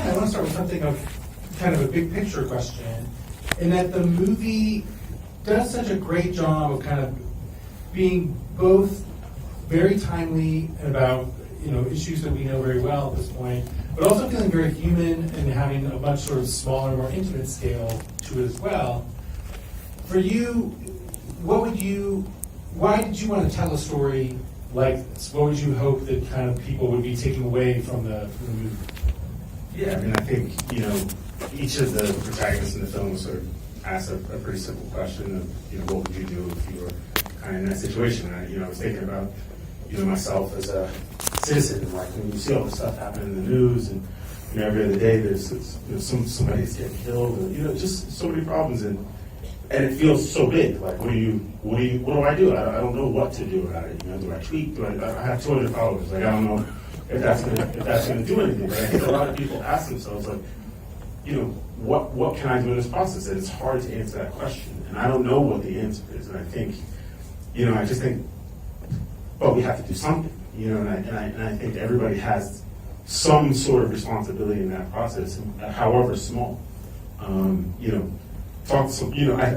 begin, I want to start with something of kind of a big picture question, in that the movie does such a great job of kind of being both very timely about issues that we know very well at this point, but also feeling very human and having a much sort of smaller, more intimate scale to it as well. For you, why did you want to tell a story like this? What would you hope that kind of people would be taking away from the movie? Yeah, I mean, I think, each of the protagonists in the film sort of asked a pretty simple question of, what would you do if you were kind of in that situation? And I was thinking about, myself as a citizen, like when you see all this stuff happening in the news and, every other day there's somebody's getting killed, or, just so many problems, and it feels so big. Like, what do I do? I don't know what to do about it. Do I tweet? I have 200 followers. Like, I don't know if that's gonna do anything. But I think a lot of people ask themselves, like, what can I do in this process? And it's hard to answer that question, and I don't know what the answer is. And I think, I just think, well, we have to do something. And I think everybody has some sort of responsibility in that process, however small. I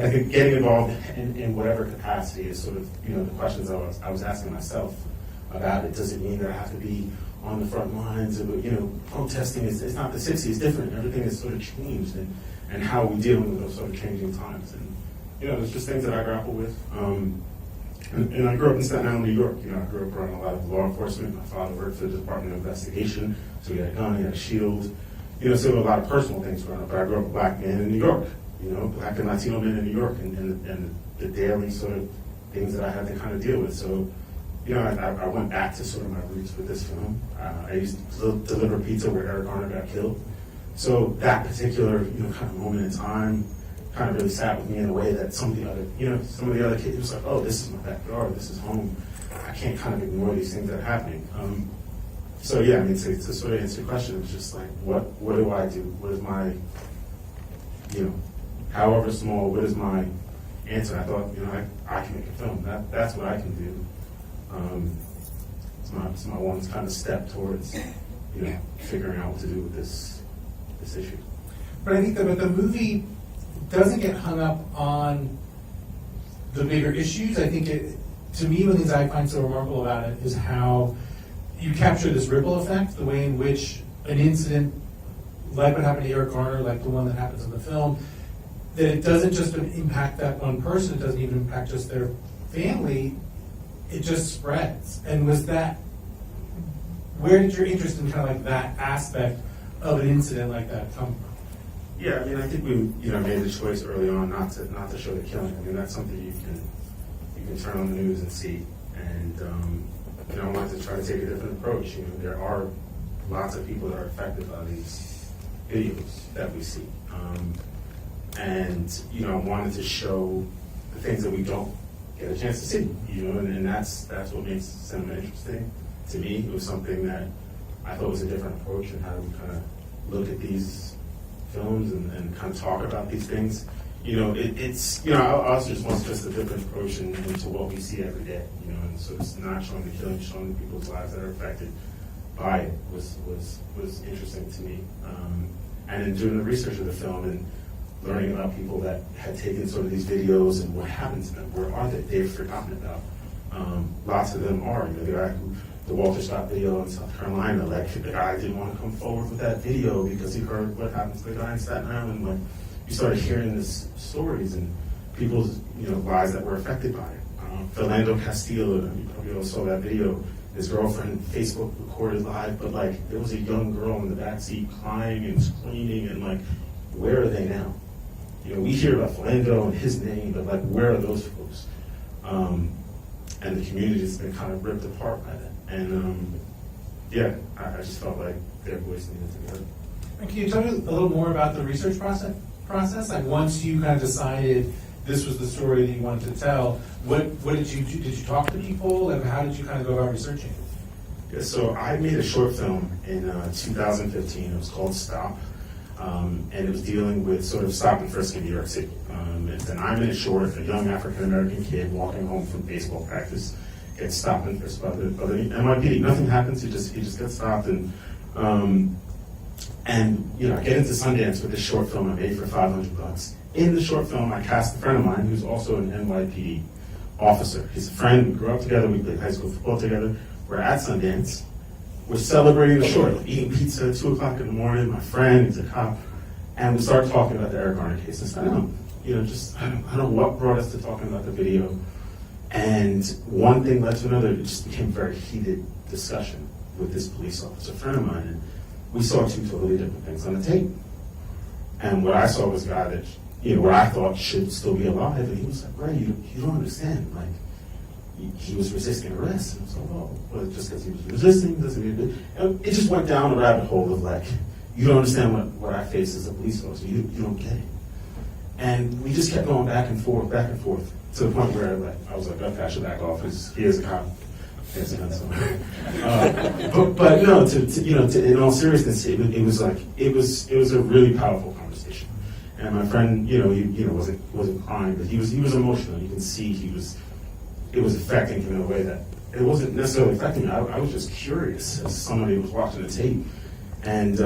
think getting involved in whatever capacity is sort of, the questions I was asking myself about it. Does it mean that I have to be on the front lines of, protesting? It's not the 60s, it's different. Everything has sort of changed, and how we deal with those sort of changing times. And, there's just things that I grapple with. And I grew up in Staten Island, New York. I grew up around a lot of law enforcement. My father worked for the Department of Investigation, so he had a gun, he had a shield. So there were a lot of personal things growing up, but I grew up a black man in New York. Black and Latino men in New York, and the daily sort of things that I had to kind of deal with. So, I went back to sort of my roots with this film. I used to deliver pizza where Eric Garner got killed. So that particular, kind of moment in time kind of really sat with me in a way that some of the other kids was like, oh, this is my backyard, this is home. I can't kind of ignore these things that are happening. So yeah, I mean, to sort of answer your question, it's just like, what do I do? What is my, however small, what is my answer? I thought, I can make a film. That's what I can do. It's my one kind of step towards, figuring out what to do with this issue. But I think that the movie doesn't get hung up on the bigger issues. I think to me, one of the things I find so remarkable about it is how you capture this ripple effect, the way in which an incident like what happened to Eric Garner, like the one that happens in the film, that it doesn't just impact that one person, it doesn't even impact just their family, it just spreads. And where did your interest in kind of like that aspect of an incident like that come from? Yeah, I mean, I think we, made the choice early on not to show the killing. I mean, that's something you can turn on the news and see. And, I wanted to try to take a different approach. There are lots of people that are affected by these videos that we see. And, I wanted to show the things that we don't get a chance to see, and that's what makes cinema interesting to me. It was something that I thought was a different approach in how we kind of look at these films and kind of talk about these things. I also just want just a different approach into what we see every day, and so it's not showing the killing, showing the people's lives that are affected by it was interesting to me. And in doing the research of the film and learning about people that had taken sort of these videos and what happened to them, where are they? They've forgotten about. Lots of them are. The Walter Scott video in South Carolina, like the guy didn't want to come forward with that video because he heard what happened to the guy in Staten Island. Like, you started hearing these stories and people's lives that were affected by it. Philando Castile, you probably all saw that video. His girlfriend Facebook recorded live, but like there was a young girl in the backseat crying and screaming, and like, where are they now? We hear about Philando and his name, but like, where are those folks? And the community has been kind of ripped apart by that. And I just felt like their voice needed to be heard. And can you tell me a little more about the research process? Like, once you kind of decided this was the story that you wanted to tell, what did you do? Did you talk to people? And how did you kind of go about researching it? Yeah, so I made a short film in 2015. It was called Stop. And it was dealing with sort of stop and frisk in New York City. It's a 9-minute short. A young African-American kid walking home from baseball practice gets stopped and frisked by the NYPD. Nothing happens. He just gets stopped, and And, I get into Sundance with this short film I made for $500. In the short film, I cast a friend of mine who's also an NYPD officer. He's a friend, we grew up together, we played high school football together. We're at Sundance, we're celebrating the short, eating pizza at 2 o'clock in the morning, my friend, he's a cop, and we start talking about the Eric Garner case. And I don't know what brought us to talking about the video. And one thing led to another, it just became a very heated discussion with this police officer friend of mine, and we saw two totally different things on the tape. And what I saw was a guy that, what I thought should still be alive, and he was like, Ray, you don't understand, like, he was resisting arrest. And I was like, well, just because he was resisting doesn't mean it. And it just went down a rabbit hole of like, you don't understand what I face as a police officer, you don't get it. And we just kept going back and forth, to the point where I was like, okay, I should back off, because he is a cop. But no, in all seriousness, it was a really powerful conversation. And my friend, he wasn't crying, but he was emotional. You can see it was affecting him in a way that it wasn't necessarily affecting me. I was just curious as somebody who was watching the tape. And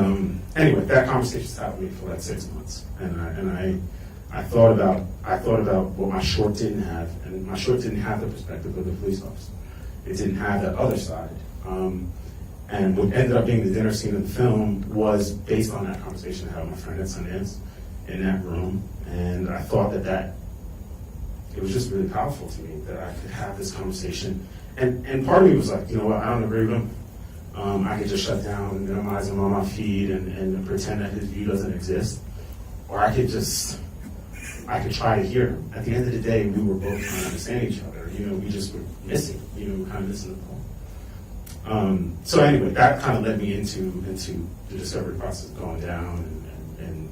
anyway, that conversation sat with me for like 6 months, and I thought about what my short didn't have, and my short didn't have the perspective of the police officer. It didn't have that other side. And what ended up being the dinner scene of the film was based on that conversation I had with my friend at Sundance in that room. And I thought that it was just really powerful to me that I could have this conversation. And part of me was like, you know what, I don't agree with him. I could just shut down and minimize him on my feed and pretend that his view doesn't exist. Or I could try to hear him. At the end of the day, we were both trying to understand each other. We just were missing, kind of missing the point. So anyway, that kind of led me into the discovery process going down and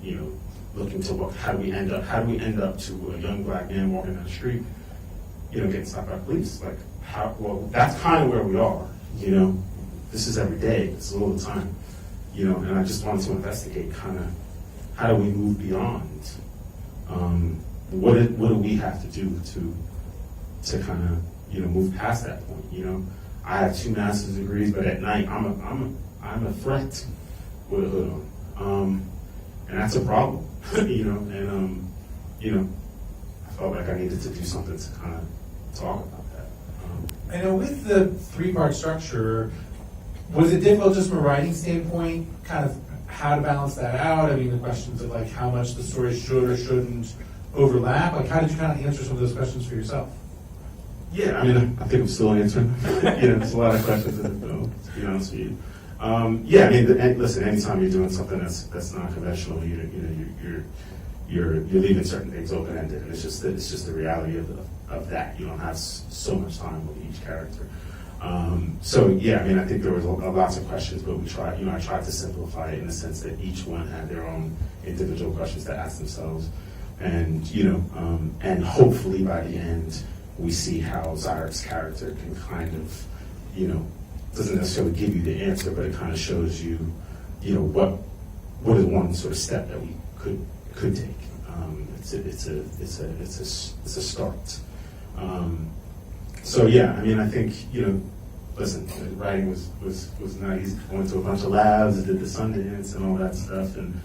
looking to how do we end up to a young black man walking down the street, getting stopped by police. Like, that's kind of where we are, This is every day, it's all the time, and I just wanted to investigate kind of how do we move beyond, what do we have to do to kind of, move past that point, I have 2 master's degrees, but at night I'm a threat with a hood on, and that's a problem, and I felt like I needed to do something to kind of talk about that. I know with the 3-part structure, was it difficult just from a writing standpoint, kind of how to balance that out? I mean, the questions of like how much the story should or shouldn't overlap, like how did you kind of answer some of those questions for yourself? Yeah, I mean, I think I'm still answering. There's a lot of questions in the film, to be honest with you. Yeah, I mean, listen, anytime you're doing something that's not conventional, you're leaving certain things open-ended, and it's just the reality of that. You don't have so much time with each character. So yeah, I mean, I think there was lots of questions, but I tried to simplify it in the sense that each one had their own individual questions to ask themselves, and and hopefully by the end we see how Zyric's character can kind of, doesn't necessarily give you the answer, but it kind of shows you, what is one sort of step that we could take. It's a start. So yeah, I mean, I think, listen, the writing was not easy. I went to a bunch of labs, did the Sundance and all that stuff, and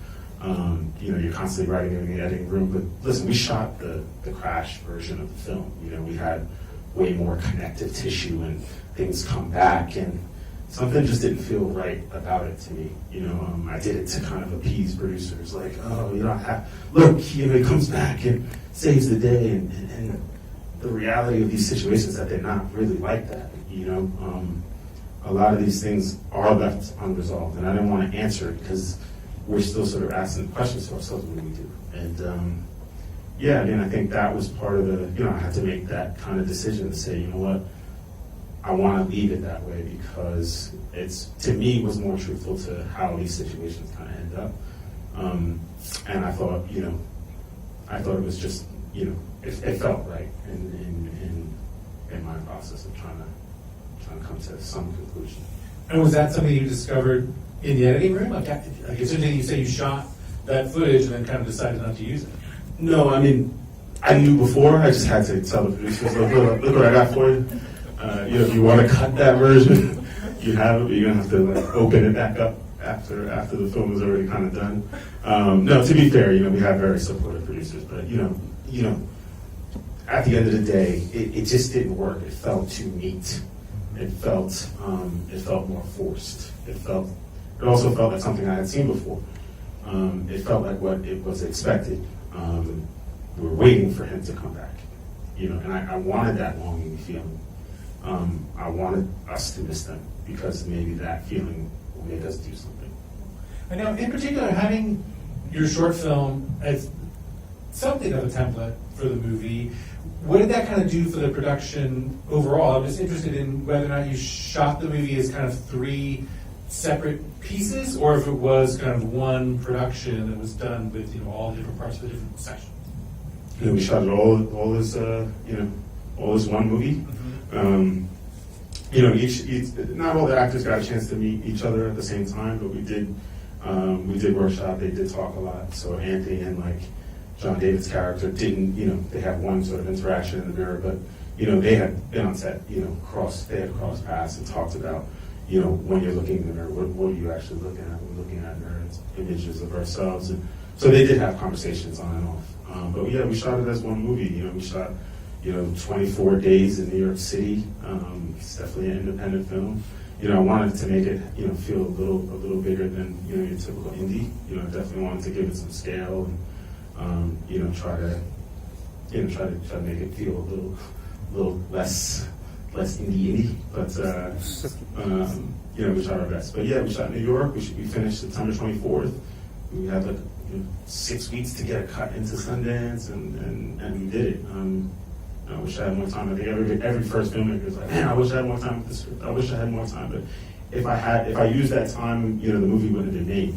you're constantly writing in the editing room. But listen, we shot the crash version of the film. We had way more connective tissue and things come back, and something just didn't feel right about it to me. I did it to kind of appease producers, like, oh, look, it comes back and saves the day, and the reality of these situations that they're not really like that. A lot of these things are left unresolved, and I didn't want to answer it because we're still sort of asking questions to ourselves, what do we do? And yeah, I mean, I think that was part of the, I had to make that kind of decision to say, you know what, I want to leave it that way because to me, was more truthful to how these situations kind of end up. And I thought, it was just, it felt right in my process of trying to come to some conclusion. And was that something you discovered in the editing room? Like as soon as you say you shot that footage and then kind of decided not to use it? No, I mean, I knew before. I just had to tell the producers, look what I got for you. If you want to cut that version, you have it, but you're going to have to open it back up after the film was already kind of done. No, to be fair, we have very supportive producers, but at the end of the day, it just didn't work. It felt too neat. It felt more forced. It also felt like something I had seen before. It felt like what it was expected. We were waiting for him to come back, and I wanted that longing feeling. I wanted us to miss them because maybe that feeling will make us do something. I know, in particular, having your short film as something of a template for the movie, what did that kind of do for the production overall? I'm just interested in whether or not you shot the movie as kind of 3 separate pieces, or if it was kind of one production that was done with all different parts of the different sections. We shot it all as one movie. Mm-hmm. Each not all the actors got a chance to meet each other at the same time, but we did workshop. They did talk a lot. So Anthony and John David's character didn't, they had one sort of interaction in the mirror, but they had been on set, they had crossed paths and talked about, when you're looking in the mirror, what are you actually looking at? We're looking at mirrors, images of ourselves, and so they did have conversations on and off. But yeah, we shot it as one movie. We shot 24 days in New York City. It's definitely an independent film. I wanted to make it, feel a little bigger than your typical indie. I definitely wanted to give it some scale and try to make it feel a little less indie. But we tried our best. But yeah, we shot in New York. We finished September 24th. We had 6 weeks to get a cut into Sundance, and we did it. I wish I had more time. I think every first filmmaker is like, man, I wish I had more time with the script. I wish I had more time. But if I used that time, the movie wouldn't have been made.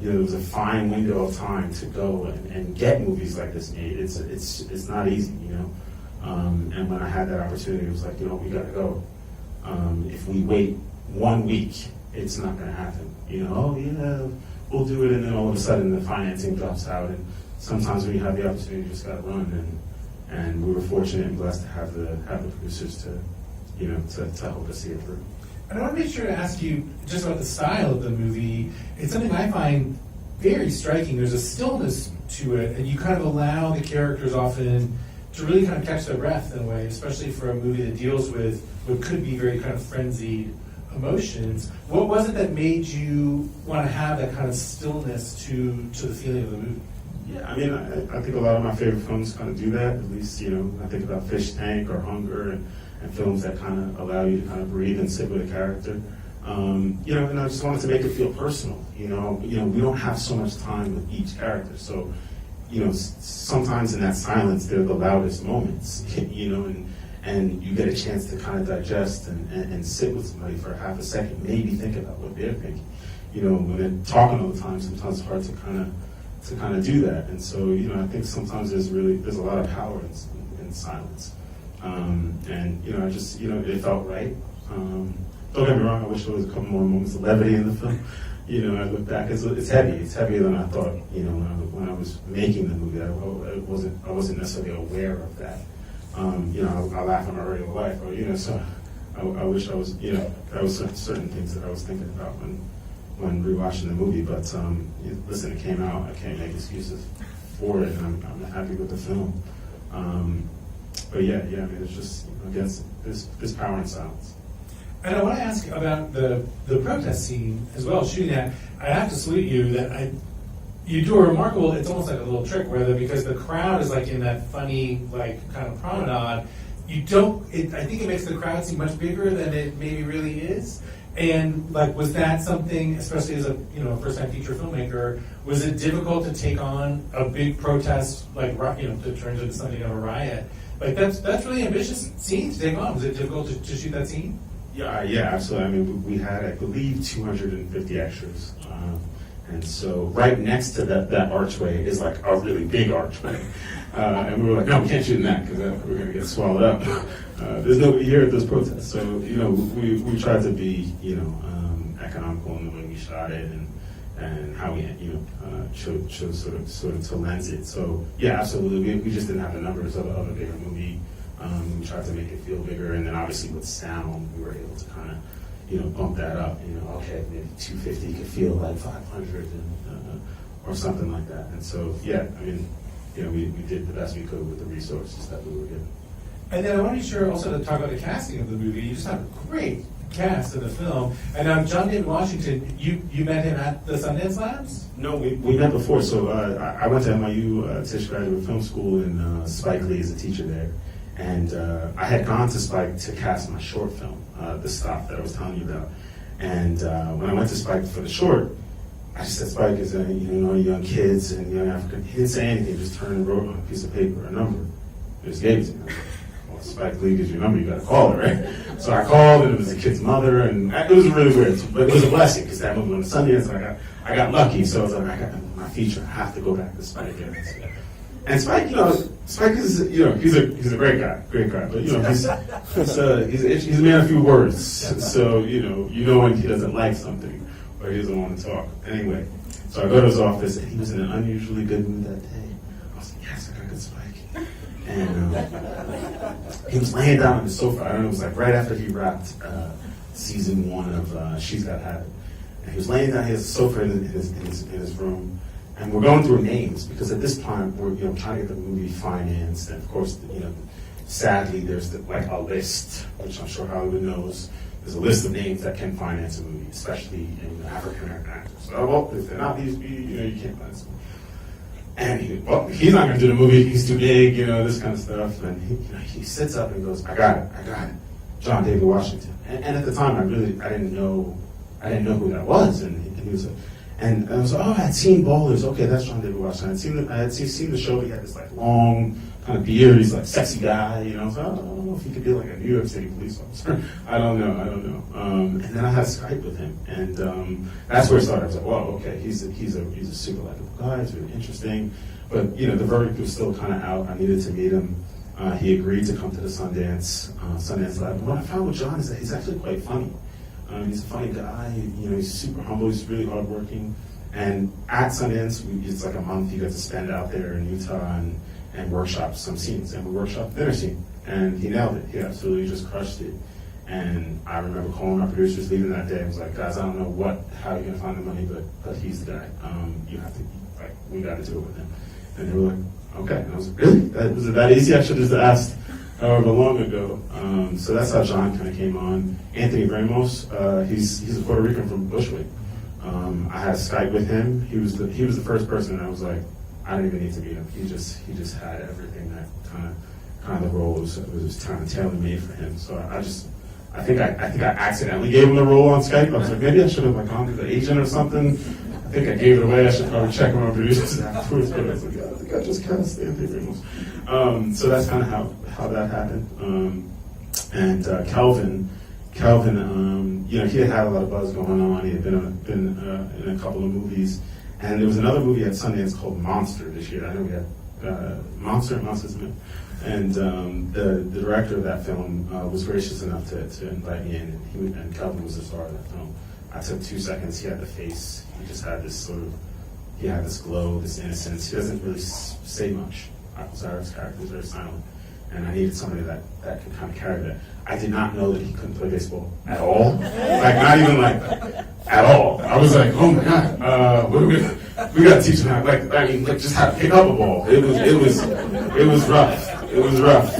There was a fine window of time to go and get movies like this made. It's not easy, And when I had that opportunity, it was like, we got to go. If we wait 1 week, it's not going to happen. Oh yeah, we'll do it, and then all of a sudden the financing drops out. And sometimes when you have the opportunity, you just got to run. And we were fortunate and blessed to have the producers to help us see it through. And I want to make sure to ask you just about the style of the movie. It's something I find very striking. There's a stillness to it, and you kind of allow the characters often to really kind of catch their breath in a way, especially for a movie that deals with what could be very kind of frenzied emotions. What was it that made you want to have that kind of stillness to the feeling of the movie? Yeah, I think a lot of my favorite films kind of do that. At least, I think about Fish Tank or Hunger and films that kind of allow you to kind of breathe and sit with a character. And I just wanted to make it feel personal. We don't have so much time with each character. So, sometimes in that silence, they're the loudest moments, and you get a chance to kind of digest and sit with somebody for half a second, maybe think about what they're thinking. When they're talking all the time, sometimes it's hard to kind of do that. And so, I think sometimes there's a lot of power in silence. I just, it felt right. Don't get me wrong, I wish there was a couple more moments of levity in the film. I look back, it's heavy. It's heavier than I thought, when I was making the movie. I wasn't necessarily aware of that. I laugh in my regular life, so I wish I was, that was certain things that I was thinking about when rewatching the movie. But listen, it came out. I can't make excuses for it, and I'm happy with the film. But yeah, it's just against this power in silence. And I want to ask about the protest scene as well, shooting that. I have to salute you that you do a remarkable, it's almost like a little trick where because the crowd is in that funny, kind of promenade, I think it makes the crowd seem much bigger than it maybe really is. And was that something, especially as a first-time feature filmmaker, was it difficult to take on a big protest to turn into something of a riot? That's really ambitious scene to take on. Was it difficult to shoot that scene? Yeah, absolutely. We had, I believe, 250 extras, and so right next to that archway is a really big archway, and we were like, no, we can't shoot in that because we're going to get swallowed up. There's nobody here at this protest, so we tried to be economical in the way we shot it and how we chose sort of to lens it. So yeah, absolutely. We just didn't have the numbers of a bigger movie. We tried to make it feel bigger, and then obviously with sound, we were able to kind of bump that up. Okay, maybe 250 could feel like 500 or something like that. And so, yeah, I mean, we did the best we could with the resources that we were given. And then I want to be sure also to talk about the casting of the movie. You just have a great cast of the film. And John David Washington, you met him at the Sundance Labs? No, we met before. So I went to NYU, Tisch Graduate Film School, and Spike Lee is a teacher there. And I had gone to Spike to cast my short film, The Stop, that I was telling you about. And when I went to Spike for the short, I just said, Spike is young kids and young African. He didn't say anything, just turned and wrote on a piece of paper a number. He just gave it to me. Well, Spike Lee gives you a number, you got to call her, right? So I called, and it was the kid's mother, and it was really weird. But it was a blessing because that movie went to Sundance. I got lucky, so I was like, I got my feature. I have to go back to Spike and Spike, Spike is, he's a great guy, but he's a man of few words. So when he doesn't like something or he doesn't want to talk. Anyway, so I go to his office, and he was in an unusually good mood that day. I was like, yes, I got good Spike. And he was laying down on the sofa. I don't know, it was like right after he wrapped season 1 of She's Got Habit. And he was laying down, he has a sofa in his room. And we're going through names because at this time we're trying to get the movie financed, and of course sadly there's like a list, which I'm sure Hollywood knows. There's a list of names that can finance a movie, especially African American actors. So well, if they're not these, you can't finance them. And he's not going to do the movie. He's too big, this kind of stuff. And he sits up and goes, I got it, John David Washington. And at the time I didn't know who that was, and he was like. And I was like, I had seen Ballers. Okay, that's John David Washington. I had seen the show. He had this like long kind of beard. He's like sexy guy. So I don't know if he could be like a New York City police officer. I don't know. And then I had Skype with him, and that's where it started. I was like, wow, okay, he's a super likable guy. He's really interesting. But the verdict was still kind of out. I needed to meet him. He agreed to come to the Sundance Lab. And what I found with John is that he's actually quite funny. He's a funny guy. He's super humble. He's really hardworking. And at Sundance, it's like a month you get to spend out there in Utah and workshop some scenes. And we workshopped the dinner scene, and he nailed it. He absolutely just crushed it. And I remember calling our producers leaving that day. I was like, guys, I don't know how you're gonna find the money, but he's the guy. You have to, we got to do it with him. And they were like, okay. And I was like, really? Was it that easy? I should have just asked however long ago. So that's how John kind of came on. Anthony Ramos, he's a Puerto Rican from Bushwick. I had Skype with him. He was the first person that I was like, I didn't even need to meet him. He just had everything that kind of the role was kind of tailor made for him. So I think I accidentally gave him the role on Skype. I was like, maybe I should have gone to the agent or something. I think I gave it away. I should probably check with my producers afterwards. But I was like, I think I just kind of Anthony Ramos. So that's kind of how that happened. And Calvin, he had a lot of buzz going on. He had been in a couple of movies, and there was another movie at Sundance called Monster this year. I know we had Monster and Monsters Men, and the director of that film was gracious enough to invite me in, and Calvin was the star of that film. I took 2 seconds. He had the face. He just had this he had this glow, this innocence. He doesn't really say much. Zaref's character is very silent. And I needed somebody that could kind of carry that. I did not know that he couldn't play baseball at all. Not even like that. At all. I was like, oh my God, what are we got to teach him how, just how to pick up a ball. It was rough. It was rough.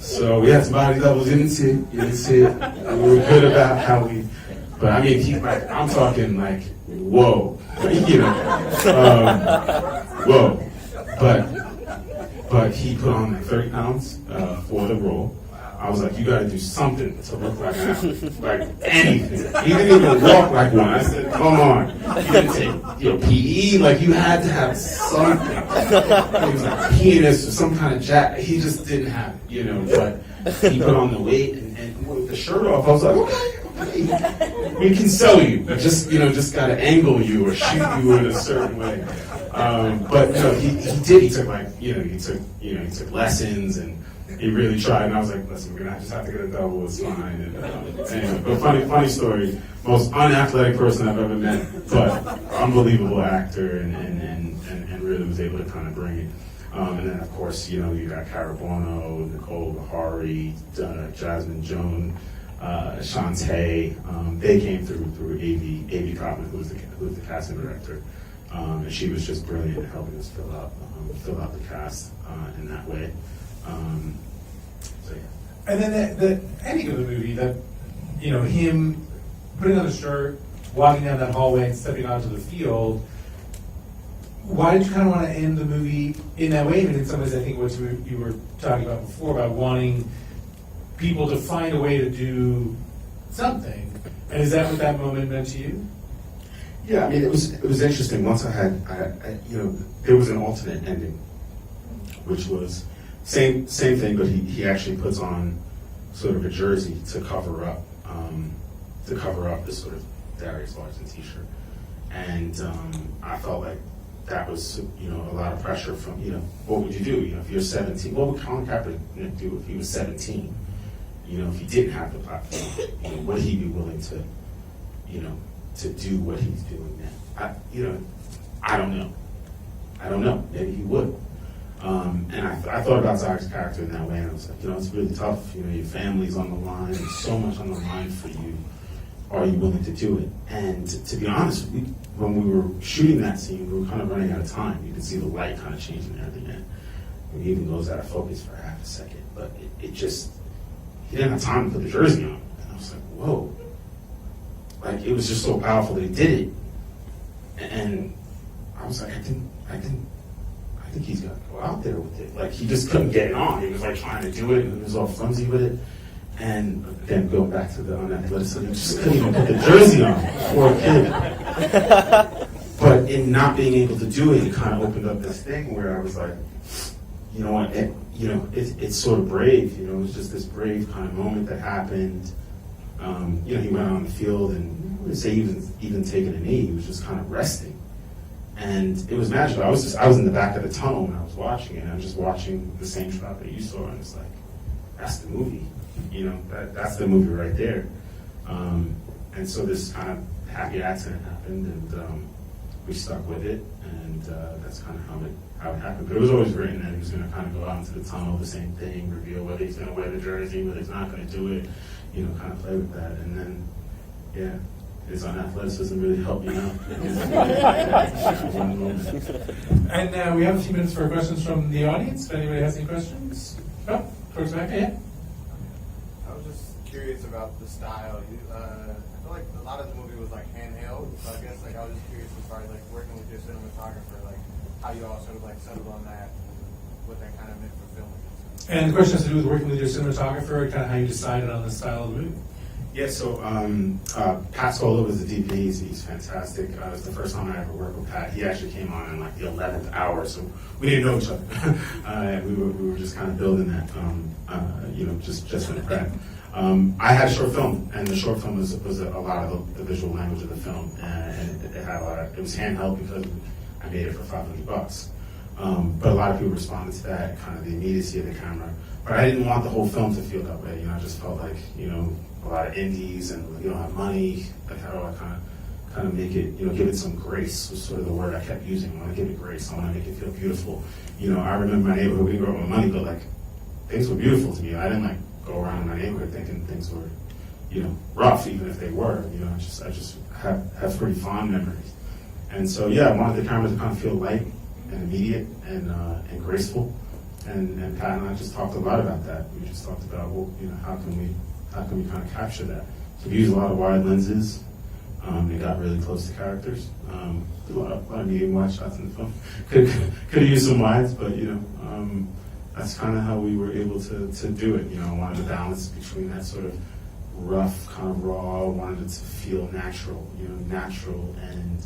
So we had some body doubles. You didn't see it. And we were good about how but I mean, I'm talking whoa. Whoa. But he put on 30 pounds for the role. I was like, you got to do something to look like an athlete, like anything. He didn't even walk like one. I said, come on. He didn't take PE. You had to have something. He was like a pianist or some kind of jack. He just didn't have it, But he put on the weight and with the shirt off. I was like, okay. We can sell you. Just got to angle you or shoot you in a certain way. But no, he did. He took he took lessons, and he really tried. And I was like, listen, we're gonna just have to get a double. It's fine. And anyway, but funny story. Most unathletic person I've ever met, but unbelievable actor, and really was able to kind of bring it. And then of course, you got Cara Bono, Nicole Bahari, Jasmine Joan. Shantae. They came through A.B. Kaufman, who was the casting director, and she was just brilliant in helping us fill out the cast in that way. So yeah. And then the ending of the movie, that him putting on a shirt, walking down that hallway, and stepping onto the field. Why did you kind of want to end the movie in that way? And in some ways, I think what you were talking about before about wanting people to find a way to do something. And is that what that moment meant to you? Yeah, I mean, it was interesting. Once I there was an alternate ending, which was same thing, but he actually puts on sort of a jersey to cover up this sort of Darius Larson T-shirt, and I felt like that was a lot of pressure from what would you do if you're 17? What would Colin Kaepernick do if he was 17? If he didn't have the platform, would he be willing to to do what he's doing now? I don't know. Maybe he would. And I thought about Zach's character in that way, and I was like, it's really tough. Your family's on the line. There's so much on the line for you. Are you willing to do it? And to be honest, when we were shooting that scene, we were kind of running out of time. You could see the light kind of changing and everything. And it even goes out of focus for half a second. But it just, he didn't have time to put the jersey on. And I was like, whoa. Like, it was just so powerful that he did it. And I was like, I think he's got to go out there with it. Like, he just couldn't get it on. He was like trying to do it, and he was all flimsy with it. And again, going back to the unathleticism, he just couldn't even put the jersey on for a kid. But in not being able to do it, it kind of opened up this thing where I was like, you know what, it's sort of brave. It was just this brave kind of moment that happened. He went on the field, and I wouldn't say even taking a knee. He was just kind of resting. And it was magical. I was in the back of the tunnel when I was watching it, and I was just watching the same shot that you saw, and it's like, that's the movie. That's the movie right there. And so this kind of happy accident happened, and we stuck with it, and that's kind of how it happened. But it was always written that he was going to kind of go out into the tunnel, the same thing, reveal whether he's going to wear the jersey, whether he's not going to do it, kind of play with that. And then, yeah. His unathleticism really helped me out. And we have a few minutes for questions from the audience. If anybody has any questions? Oh, towards back, yeah. I was just curious about the style. I feel like a lot of the movie was like handheld, so I guess I was just curious as far as like working with your cinematographer, like how you all sort of like settled on that, and what that kind of meant for filming. And the question has to do with working with your cinematographer, kind of how you decided on the style of the movie. Yeah, so Pat Scola was the DP. He's fantastic. It was the first time I ever worked with Pat. He actually came on in like the 11th hour, so we didn't know each other. we were just kind of building that, just in the prep. I had a short film, and the short film was a lot of the visual language of the film, and it had a lot of, it was handheld because I made it for $500. But a lot of people responded to that, kind of the immediacy of the camera. But I didn't want the whole film to feel that way. I just felt like, a lot of indies, and you don't have money. Like, how do I kind of make it, give it some grace was sort of the word I kept using. I want to give it grace. I want to make it feel beautiful. I remember my neighborhood. We didn't grow up with money, but like things were beautiful to me. I didn't like go around in my neighborhood thinking things were, rough, even if they were. I just have pretty fond memories. And so yeah, I wanted the camera to kind of feel light and immediate and graceful. And Pat and I just talked a lot about that. We just talked about, well, how can we kind of capture that? So we used a lot of wide lenses. They got really close to characters. A lot of medium wide shots in the film. Could have used some wides, but that's kind of how we were able to do it. I wanted to balance between that sort of rough, kind of raw. Wanted it to feel natural, natural and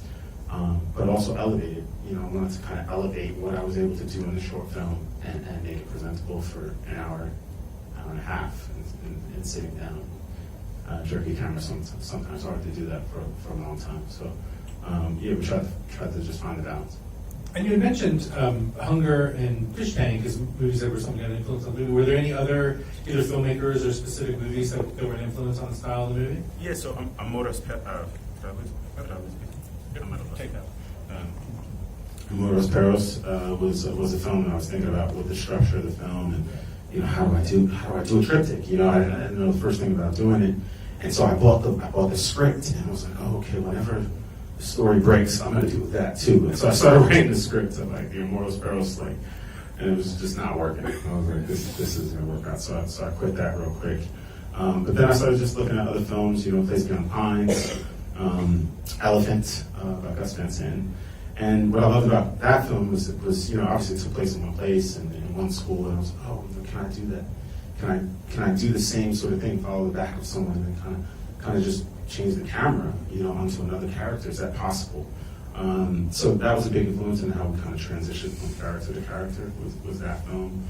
but also elevated. I wanted to kind of elevate what I was able to do in the short film and make it presentable for an hour and a half, and sitting down. Jerky camera sometimes hard to do that for a long time. So we tried to just find a balance. And you had mentioned Hunger and Fish Tank as movies that were something that influenced on the movie. Were there any other either filmmakers or specific movies that were an influence on the style of the movie? Yeah, so Amores Perros was a film that I was thinking about with the structure of the film, how do I do a triptych? I didn't know the first thing about doing it. And so I bought the script, and I was like, oh, okay, whenever the story breaks, I'm going to do that too. And so I started writing the script of like the Immortal Sparrow Slate, and it was just not working. I was like, this isn't going to work out. So I quit that real quick. But then I started just looking at other films, Place Beyond Pines, Elephant by Gus Van Sant. And what I loved about that film was obviously it took place in one place and in one school, and I was like, oh, can I do that? Can I do the same sort of thing, follow the back of someone, and then kind of just change the camera, onto another character? Is that possible? So that was a big influence in how we kind of transitioned from character to character. Was that film?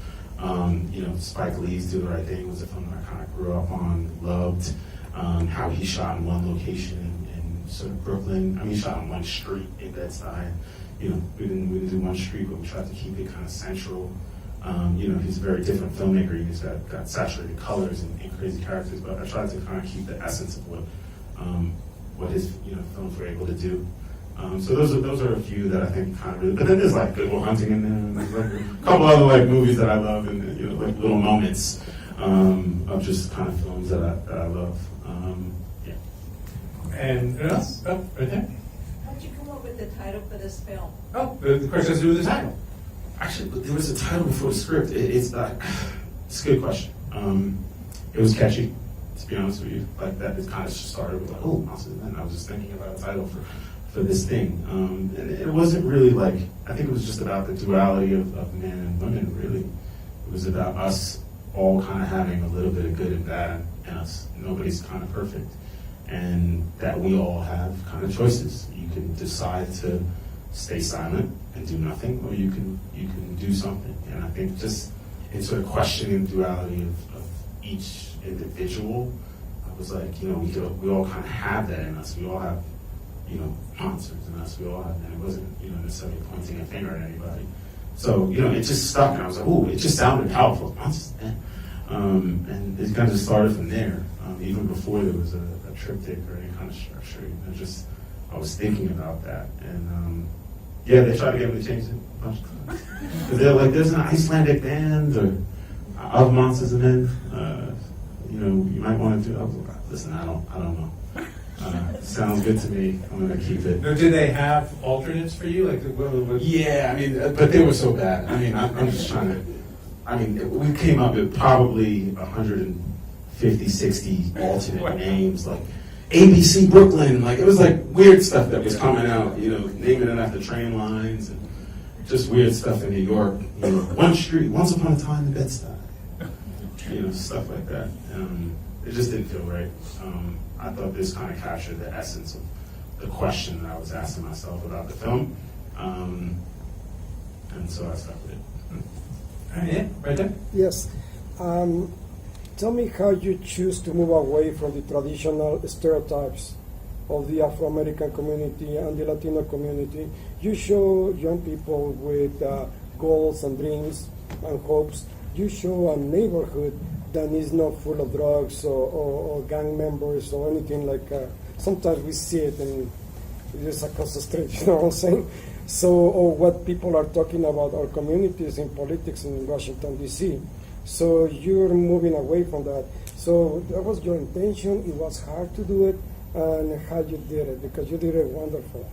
Spike Lee's Do the Right Thing was a film that I kind of grew up on, loved. How he shot in one location in sort of Brooklyn. He shot on one street in Bed-Stuy. We didn't do one street, but we tried to keep it kind of central. He's a very different filmmaker. He's got saturated colors and crazy characters, but I tried to kind of keep the essence of what his films were able to do. So those are a few that I think kind of really. But then there's like Good Will Hunting in there, and there's like a couple other like movies that I love, and like little moments of just kind of films that I love. Yeah. And what else? Oh, right there. How did you come up with the title for this film? Oh, the question has to do with the title. Actually, there was a title before the script. It's a good question. It was catchy, to be honest with you. Like that, it kind of just started with like, oh, Monsters and Men. I was just thinking about a title for this thing, and it wasn't really like. I think it was just about the duality of men and women. Really, it was about us all kind of having a little bit of good and bad in us. Nobody's kind of perfect, and that we all have kind of choices. You can decide to stay silent and do nothing, or you can do something. And I think just in sort of questioning the duality of each individual, I was like, we all kind of have that in us. We all have, monsters in us. We all have, and it wasn't, necessarily pointing a finger at anybody. So, it just stuck, and I was like, ooh, it just sounded powerful. Monsters, man. And it kind of just started from there. Even before there was a triptych or any kind of structure, I was thinking about that. And yeah, they tried to get me to change it a bunch of times. Because they're like, there's an Icelandic band or of Monsters and Men. You might want to do. I was like, listen, I don't know. Sounds good to me. I'm gonna keep it. No, did they have alternates for you? Like, what? Yeah, but they were so bad. I'm just trying to. We came up with probably 150, 60 alternate names, like ABC Brooklyn. Like it was like weird stuff that was coming out. Naming it after train lines and just weird stuff in New York. One street, once upon a time in Bed-Stuy. Stuff like that. It just didn't feel right. I thought this kind of captured the essence of the question that I was asking myself about the film, and so I stuck with it. Yeah, right there. Yes. Tell me how you choose to move away from the traditional stereotypes of the Afro-American community and the Latino community. You show young people with goals and dreams and hopes. You show a neighborhood that is not full of drugs or gang members or anything like sometimes we see it and just across the street, you know what I'm saying? So, or what people are talking about our communities in politics in Washington, D.C. So you're moving away from that. So that was your intention. It was hard to do it, and how you did it, because you did it wonderful.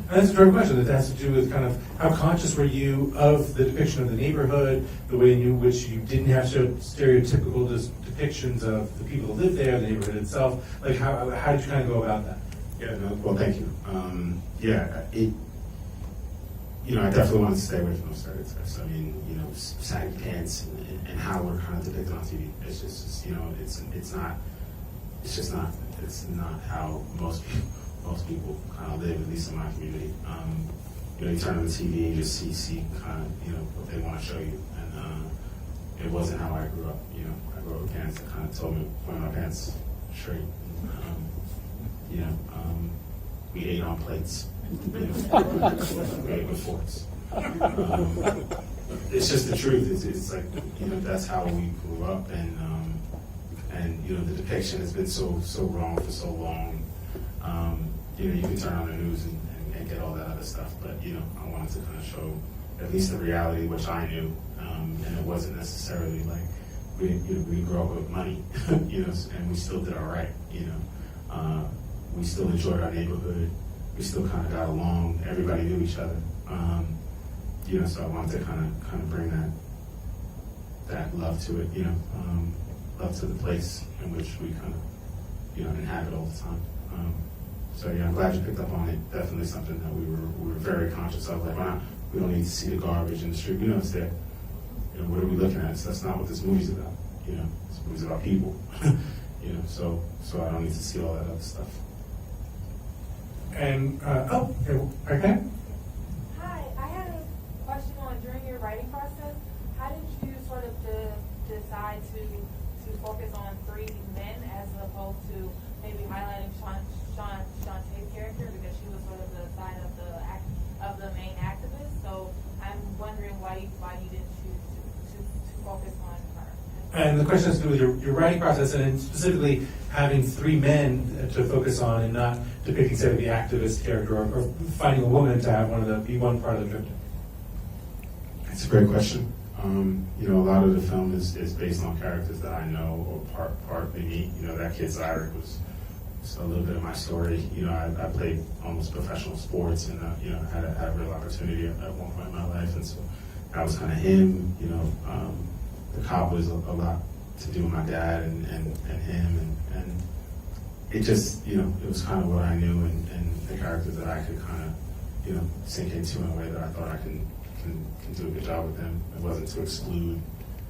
And that's a direct question that has to do with kind of how conscious were you of the depiction of the neighborhood, the way in which you didn't have stereotypical depictions of the people who live there, the neighborhood itself. Like how did you kind of go about that? Yeah, no, well, thank you. I definitely wanted to stay away from those stereotypes. Saggy pants and how we're kind of depicted on TV. It's just it's not how most people kind of live, at least in my community. You turn on the TV and you just see kind of, what they want to show you. And it wasn't how I grew up. I grew up with parents that kind of told me to wear my pants straight. We ate on plates. We ate with forks. It's just the truth. It's like, that's how we grew up. And the depiction has been so wrong for so long. You can turn on the news and get all that other stuff, but I wanted to kind of show at least the reality, which I knew, and it wasn't necessarily like we didn't grow up with money, and we still did all right, we still enjoyed our neighborhood, we still kind of got along, everybody knew each other, so I wanted to kind of bring that love to it, love to the place in which we kind of, inhabit all the time. So yeah, I'm glad you picked up on it. Definitely something that we were very conscious of. Like, we don't need to see the garbage in the street. We know it's there. What are we looking at? So that's not what this movie's about. This movie's about people. So I don't need to see all that other stuff. And okay. Hi, I had a question on during your writing process. How did you sort of decide to focus on 3 men as opposed to maybe highlighting Shantae's character because she was sort of the side of the main activist? So I'm wondering why you didn't choose to focus on her. And the question has to do with your writing process, and specifically having 3 men to focus on, and not depicting, say, the activist character, or finding a woman to have be one part of the victim. It's a great question. A lot of the film is based on characters that I know, or partly me. That kid Zyrick was a little bit of my story. I played almost professional sports, and had a real opportunity at one point in my life, and so that was kind of him. The cop was a lot to do with my dad and him, and it just, it was kind of what I knew, and the characters that I could kind of, sink into in a way that I thought I can do a good job with them. It wasn't to exclude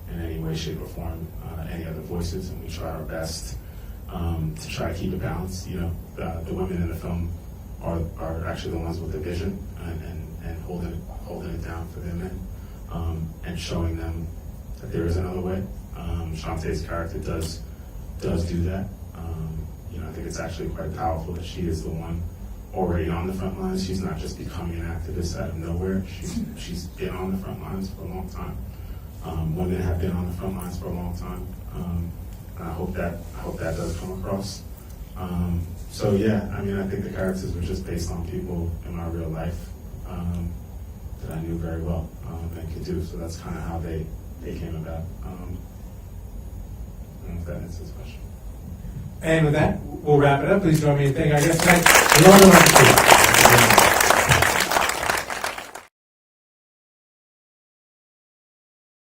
in any way, shape, or form any other voices, and we tried our best to try to keep it balanced. The women in the film are actually the ones with the vision and holding it down for their men, and showing them that there is another way. Shantae's character does do that. I think it's actually quite powerful that she is the one already on the front lines. She's not just becoming an activist out of nowhere. She's been on the front lines for a long time. Women have been on the front lines for a long time. And I hope that does come across. So yeah, I think the characters were just based on people in my real life that I knew very well and could do. So that's kind of how they came about. I don't know if that answers the question. And with that, we'll wrap it up. Please join me in thanking our guest tonight, Reinaldo Marcus Green.